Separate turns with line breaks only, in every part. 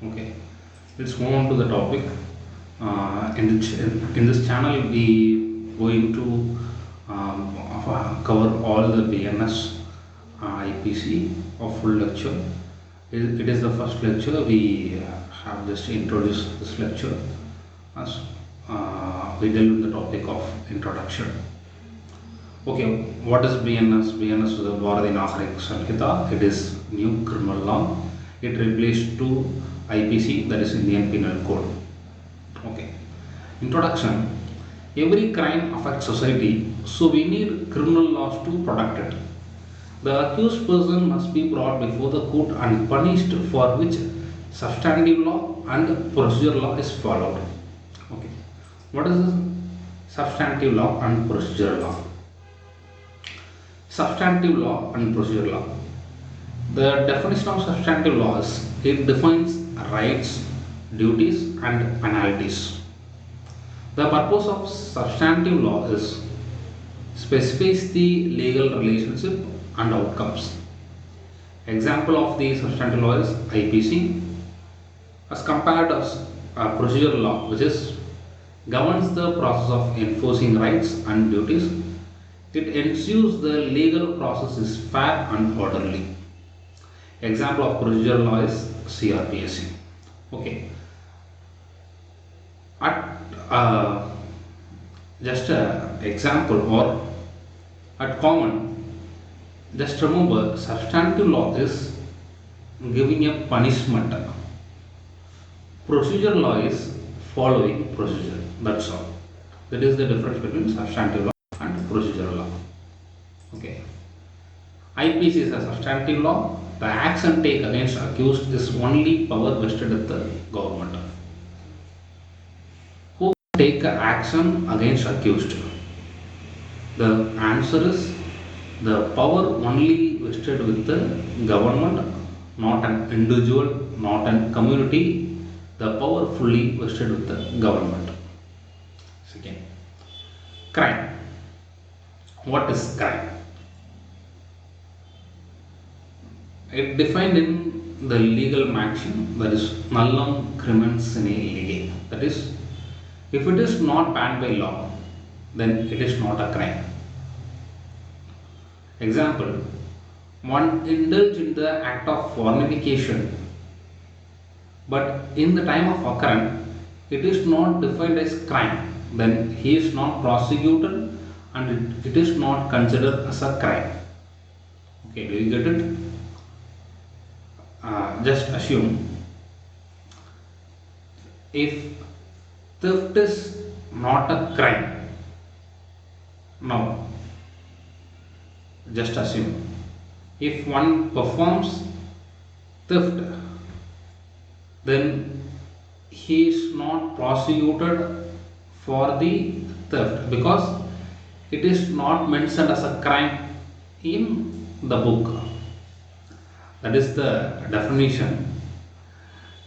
Okay, let's move on to the topic. In this channel, we going to cover all the BNS IPC of full lecture. It is the first lecture. We have just introduced this lecture as we deal with the topic of introduction. Okay, what is BNS? BNS is the Bharati Nagarik Sanhita. It is new criminal law. It replaced to IPC, that is Indian Penal Code. Okay. Introduction. Every crime affects society, so we need criminal laws to protect it. The accused person must be brought before the court and punished for which substantive law and procedure law is followed. Okay. What is this? Substantive law and procedure law? Substantive law and procedure law. The definition of substantive law is it defines rights, duties, and penalties. The purpose of substantive law is specifies the legal relationship and outcomes. Example of the substantive law is IPC as compared as procedure law, which is governs the process of enforcing rights and duties. It ensures the legal process is fair and orderly. Example of procedure law is CRPSC. Okay. At just a example or at common, just remember substantive law is giving a punishment. Procedure law is following procedure. That's all. That is the difference between substantive law and procedural law. Okay. IPC is a substantive law. The action taken against accused is only power vested with the government. Who take action against accused? The answer is the power only vested with the government, not an individual, not a community. The power fully vested with the government. Second, crime. What is crime? It defined in the legal maxim, that is nullum crimen sine lege. That is, if it is not banned by law, then it is not a crime. Example, one indulge in the act of fornication, but in the time of occurrence, it is not defined as crime, then he is not prosecuted and it is not considered as a crime. Okay, do you get it? Just assume if theft is not a crime. Now, just assume if one performs theft, then he is not prosecuted for the theft because it is not mentioned as a crime in the book. That is the definition.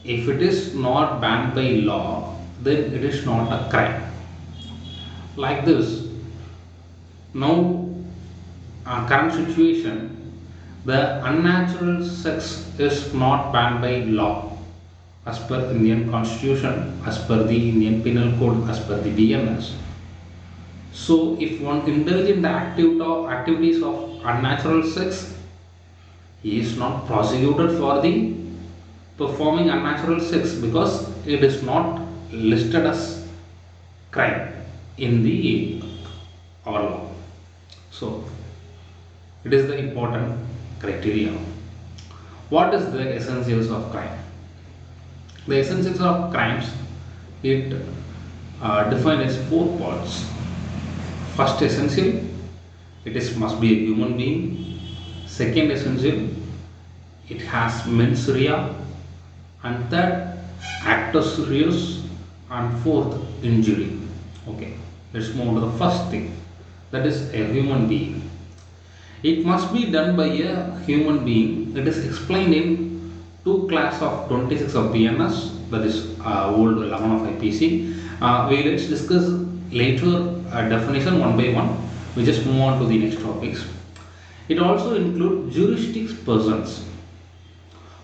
If it is not banned by law, then it is not a crime. Like this, now current situation, the unnatural sex is not banned by law as per Indian Constitution, as per the Indian Penal Code, as per the BNS. So, if one indulge in the activities of unnatural sex, he is not prosecuted for the performing unnatural sex because it is not listed as crime in the our law. So, it is the important criteria. What is the essentials of crime? The essentials of crimes, it defined as 4 parts. First essential, it is must be a human being. Second essential, it has mens rea, and third, actus reus, and fourth, injury. Okay, let's move on to the first thing, that is a human being. It must be done by a human being. It is explained in 2 class of 26 of BNS, that is old 11 of IPC. We let's discuss later definition one by one. We just move on to the next topics. It also includes juristic persons.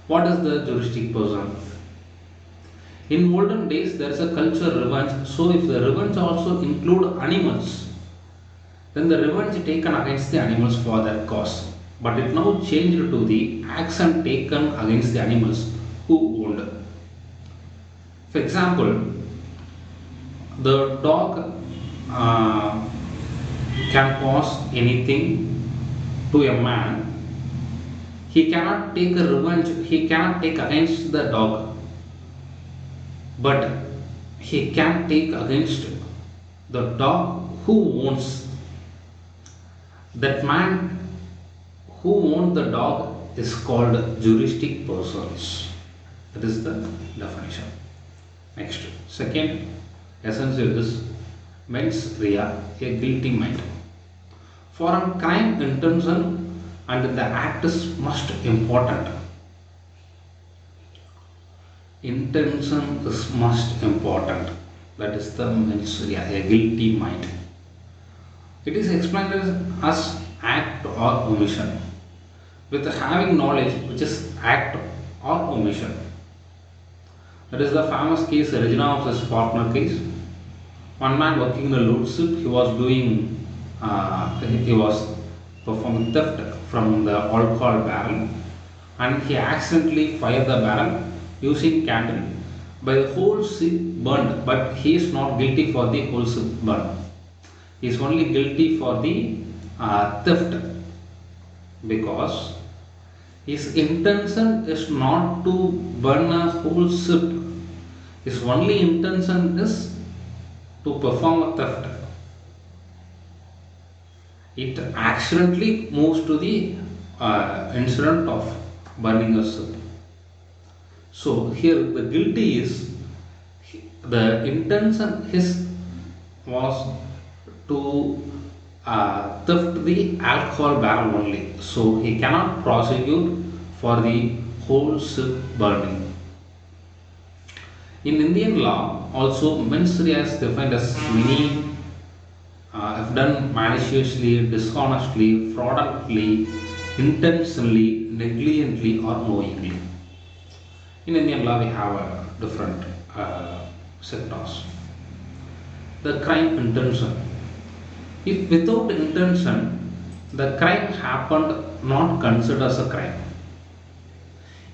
What is the juristic person? In olden days there is a culture revenge, so if the revenge also include animals, then the revenge taken against the animals for that cause. But it now changed to the action taken against the animals who owned. For example, the dog uh, can cause anything to a man. He cannot take a revenge, he cannot take against the dog, but he can take against the dog who owns. That man who owns the dog is called juristic persons. That is the definition. Next, second essential is mens rea, a guilty mind. For a crime intention and the act is most important. Intention is most important. That is the mens rea, a guilty mind. It is explained as act or omission. With having knowledge, which is act or omission. That is the famous case, Regina vs. Faulkner case. One man working in a loot ship, he was performing theft from the alcohol barrel, and he accidentally fired the barrel using candle. By the whole ship burned, but he is not guilty for the whole ship burned. He is only guilty for the theft, because his intention is not to burn a whole ship. His only intention is to perform a theft. It accidentally moves to the incident of burning a ship. So here the guilty is, the intention his was to theft the alcohol barrel only. So he cannot prosecute for the whole ship burning. In Indian law, also mens rea is defined as many if done maliciously, dishonestly, fraudulently, intentionally, negligently, or knowingly. In Indian law, we have different sectors. The crime intention. If without intention, the crime happened, not considered as a crime.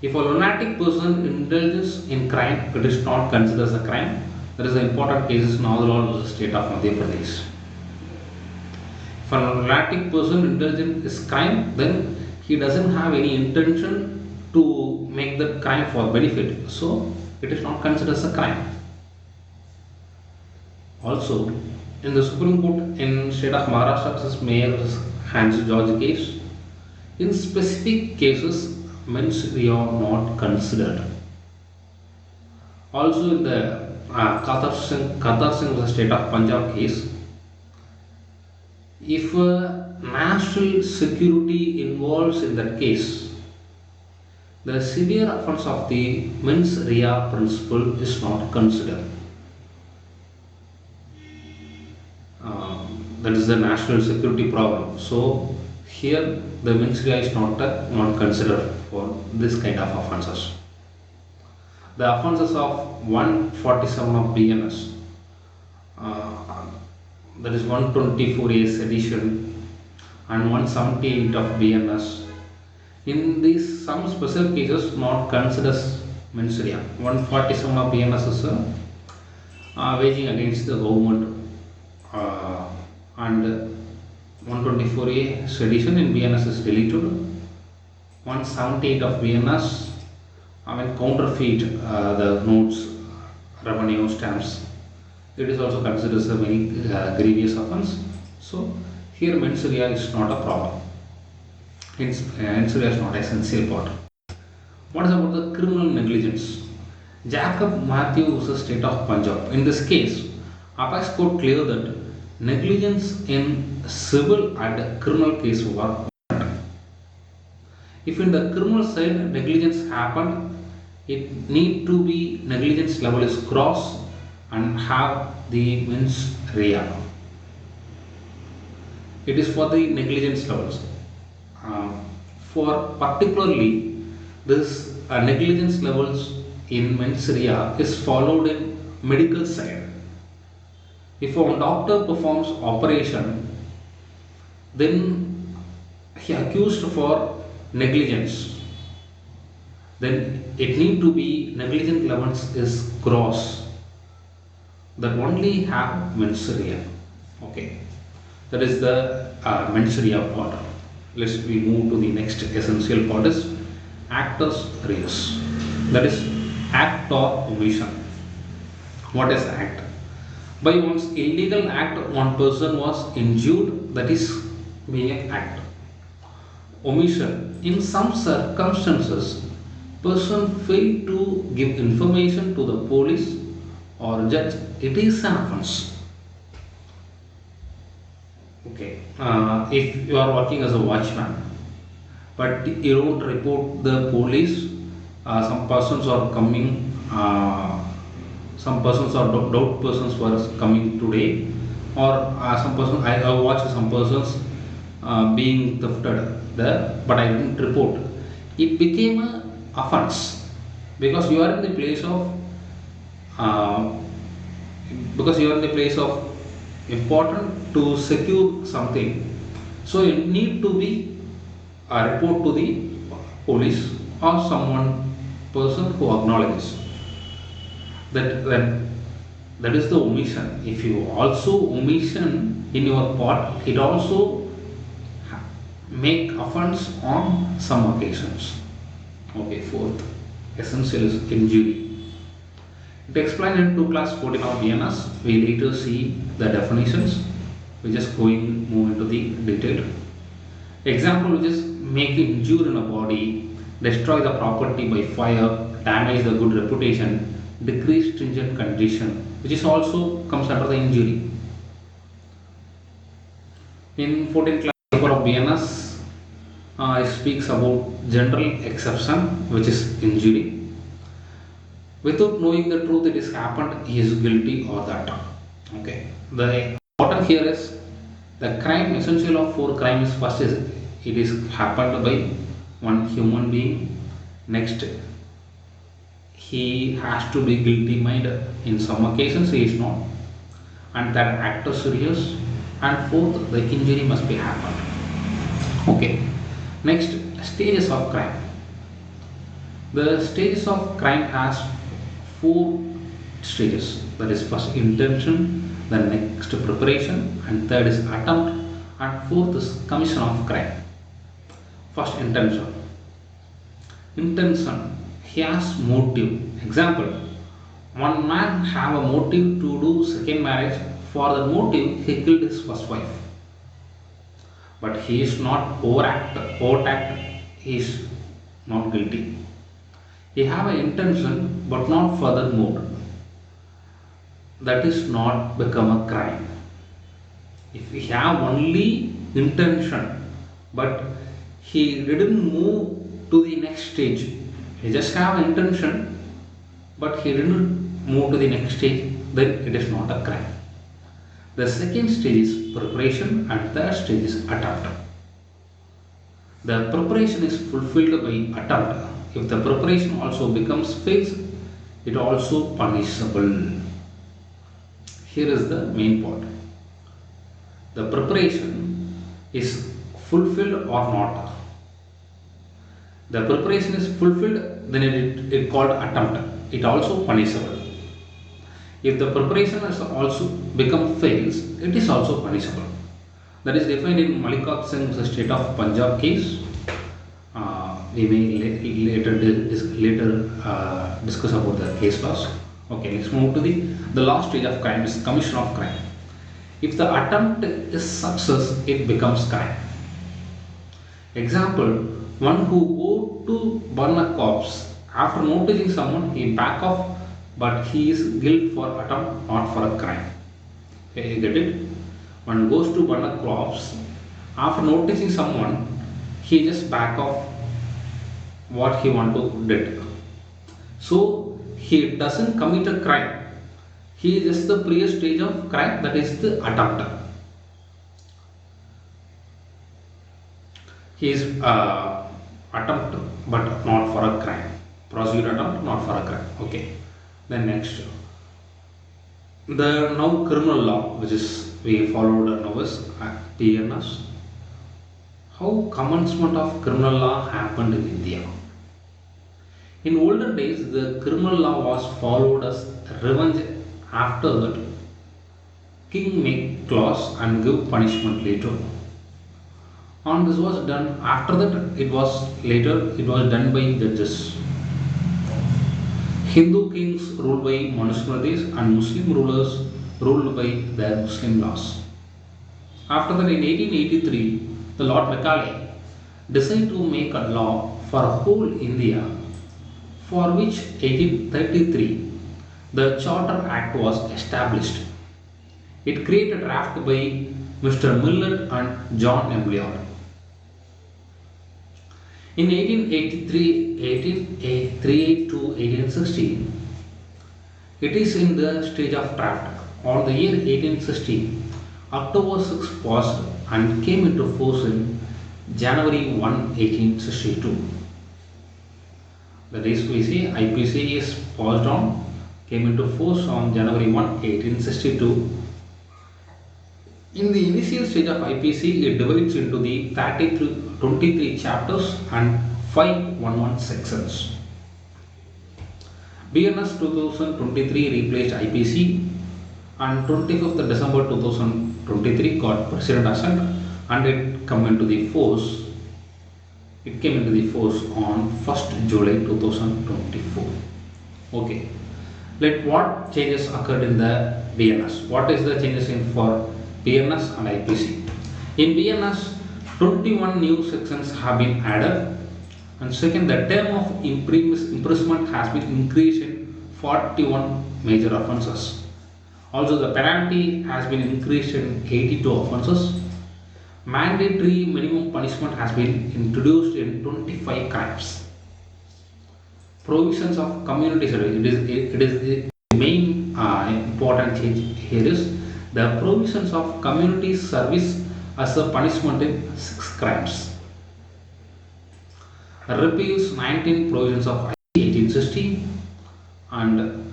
If a lunatic person indulges in crime, it is not considered as a crime. There is an important case in Andhra versus state of Madhya Pradesh. If a lunatic person indulges in this crime, then he doesn't have any intention to make the crime for benefit. So it is not considered as a crime. Also, in the Supreme Court in state of Maharashtra versus Mayor versus Hans George case, in specific cases, mens rea are not considered. Also, in the Qatar Singh versus state of Punjab case, if national security involves in that case, the severe offence of the mens rea principle is not considered. That is the national security problem. So here the mens rea is not considered for this kind of offences. The offences of 147 of BNS, that is 124A sedition and 178 of BNS. In these some special cases not considered as mens rea. 147 of BNS is waging against the government, and 124A sedition in BNS is deleted. 178 of BNS, counterfeit the notes, revenue stamps. It is also considered as a very grievous offence. So here mens rea is not a problem. Hence, mens rea is not an essential part. What is about the criminal negligence? Jacob Matthew versus state of Punjab. In this case, Apex Court clear that negligence in civil and criminal case were different. If in the criminal side negligence happened, it need to be negligence level is gross and have the mens rea. It is for the negligence levels. For particularly this negligence levels in mens rea is followed in medical side. If a doctor performs operation, then he accused for negligence, then it need to be negligent levels is gross, that only have mens rea. Okay, that is the mens rea part. Let's we move to the next essential part is actus reus, that is act or omission. What is act? By one's illegal act one person was injured, that is being an act. Omission, in some circumstances person failed to give information to the police or judge, it is an offense. Okay, if you are working as a watchman but you don't report the police, some persons are coming, some persons or doubt persons were coming today, or some person I watched some persons being thefted there, but I didn't report. It became a offense because you are in the place of uh, because you are in the place of important to secure something, so you need to be report to the police or someone person who acknowledges that is the omission. If you also omission in your part, it also make offense on some occasions. Okay, fourth essential is injury. It explained in 2 class 14 of BNS. We later see the definitions. We just move into the detail. Example, which is make injure in a body, destroy the property by fire, damage the good reputation, decrease stringent condition, which is also comes under the injury. In 14 class paper of BNS, it speaks about general exception, which is injury. Without knowing the truth, it is happened, he is guilty or that. Okay. The important here is the crime essential of 4 crimes. First is it is happened by one human being. Next, he has to be guilty minded. In some occasions he is not. And that actus reus. And fourth, the injury must be happened. Okay. Next, stages of crime. The stages of crime has 4 stages, that is first intention, the next preparation, and third is attempt, and fourth is commission of crime. First, intention. Intention, he has motive. Example, one man have a motive to do second marriage. For the motive he killed his first wife, but he is not overact, he is not guilty. He have an intention but not further moved, that is not become a crime. If we have only intention but he didn't move to the next stage, he just have intention but he didn't move to the next stage, then it is not a crime. The second stage is preparation and third stage is attempt. The preparation is fulfilled by attempt. If the preparation also becomes fails, it also punishable. Here is the main part. The preparation is fulfilled or not. The preparation is fulfilled, then it called attempt. It also punishable. If the preparation has also become fails, it is also punishable. That is defined in Malikat Singh's State of Punjab case. We may later discuss about the case laws. Okay, let's move to the last stage of crime is commission of crime. If the attempt is success, it becomes crime. Example, one who go to burn a corpse, after noticing someone he back off, but he is guilty for attempt, not for a crime. Okay, you get it? One goes to burn a corpse, after noticing someone he just back off what he want to did. So he doesn't commit a crime. He is just the previous stage of crime, that is the attempt. He is attempt but not for a crime. prosecuted or not for a crime. Okay. Then next, the now criminal law, which is we followed now is BNS. How commencement of criminal law happened in India? In olden days, the criminal law was followed as revenge. After that, king make clause and give punishment later. And this was done after that. It was done by judges. Hindu kings ruled by Manusmritis and Muslim rulers ruled by their Muslim laws. After that, in 1883, the Lord Macaulay decided to make a law for whole India, for which 1833 the Charter Act was established. It created a draft by Mr. Millard and John Embliard. In 1888 to 1860, it is in the stage of draft. On the year 1860, October 6 passed and came into force in January 1, 1862. That is, we see IPC is passed on, came into force on January 1, 1862. In the initial stage of IPC, it divides into the 23 chapters and 511 sections. BNS 2023 replaced IPC, and 25th December 2023 got President assent, and it came into the force. It came into the force on 1st July 2024. Okay. What changes occurred in the BNS? What is the changes in for BNS and IPC? In BNS, 21 new sections have been added, and second, the term of imprisonment has been increased in 41 major offences. Also, the penalty has been increased in 82 offences. Mandatory minimum punishment has been introduced in 25 crimes. Provisions of community service. It is the main important change here is the provisions of community service as a punishment in 6 crimes. Repeals 19 provisions of 1860 and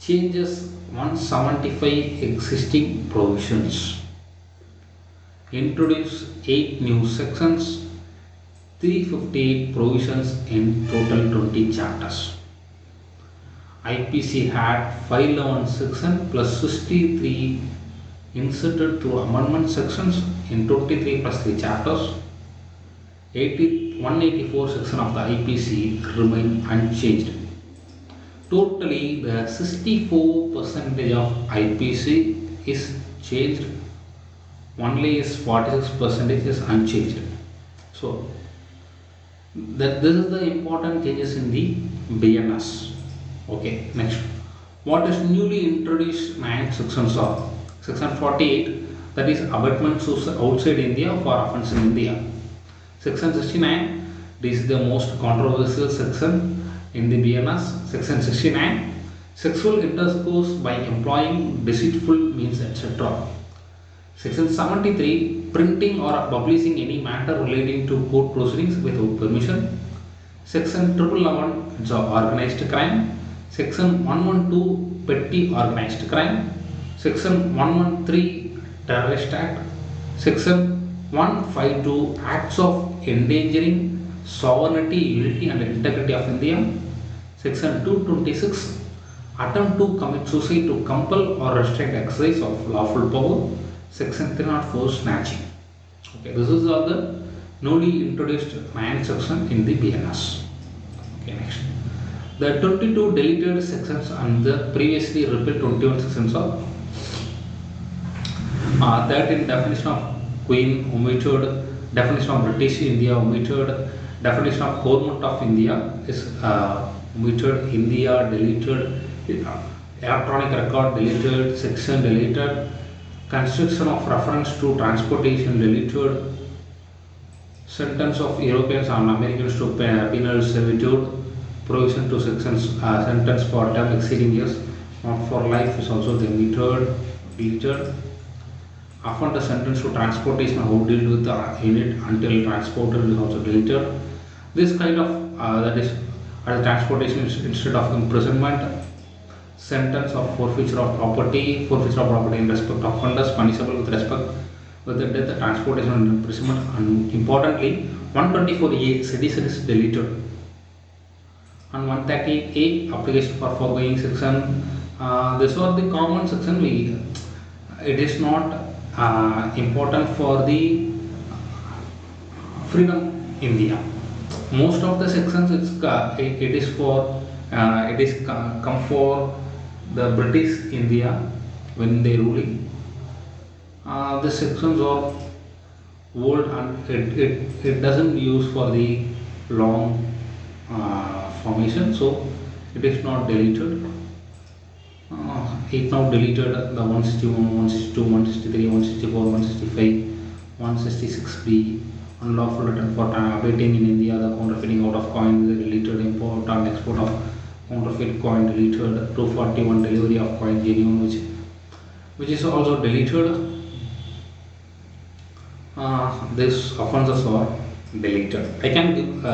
changes 175 existing provisions. Introduce 8 new sections, 358 provisions in total 20 chapters. IPC had 511 sections plus 63 inserted through amendment sections in 23 plus 3 chapters. 184 sections of the IPC remain unchanged. Totally, the 64% of IPC is changed. Only is 46% is unchanged. So, this is the important changes in the BNS. Okay, next. What is newly introduced 9 sections of? Section 48, that is abatements outside India for offence in India. Section 69, this is the most controversial section in the BNS. Section 69, sexual intercourse by employing deceitful means, etc. Section 73, printing or publishing any matter relating to court proceedings without permission. Section 1111, it's organized crime. Section 112, petty organized crime. Section 113, Terrorist Act. Section 152, acts of endangering sovereignty, unity and integrity of India. Section 226, attempt to commit suicide to compel or restrict exercise of lawful power. Section 304, snatching. Okay, this is all the newly introduced 9 section in the BNS. Okay, next. The 22 deleted sections and the previously repealed 21 sections of 13 definition of Queen omitted, definition of British India omitted, definition of government of India is omitted, India deleted, electronic record deleted, section deleted, construction of reference to transportation deleted, sentence of Europeans and Americans to penal servitude, provision to sections sentence for term exceeding years, not for life is also deleted. Offender sentence to transportation, how deal with the unit until transported is also deleted. This kind of that is as transportation instead of imprisonment, sentence of forfeiture of property in respect of offenders punishable with respect with the death, transportation and imprisonment, and importantly 124A sedition is deleted, and 138A application for foregoing section. This was the common section. It is not important for the freedom India. Most of the sections it is for come for the British India when they ruling. The sections are old and it doesn't use for the long formation, so it is not deleted. It now deleted the 161, 162, 163, 164, 165, 166B. Unlawful return for abating in India, the counterfeiting out of coin is deleted, import and export of counterfeit coin deleted, 241 delivery of coin genuine which is also deleted. These offences are deleted. I can give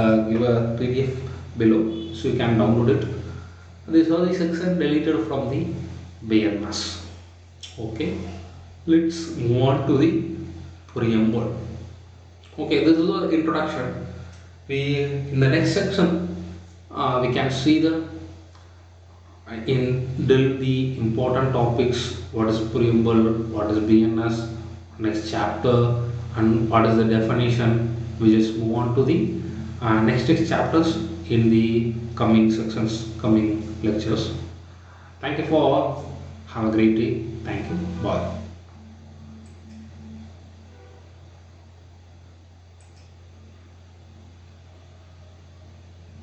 a PDF below so you can download it. These are the sections deleted from the BNS. Okay, let's move on to the preamble. Okay, this is the introduction. We in the next section we can see the important topics. What is preamble? What is BNS? Next chapter, and what is the definition. We just move on to the next chapters in the coming sections, coming lectures. Thank you for all. Have a great day. Thank you. Bye.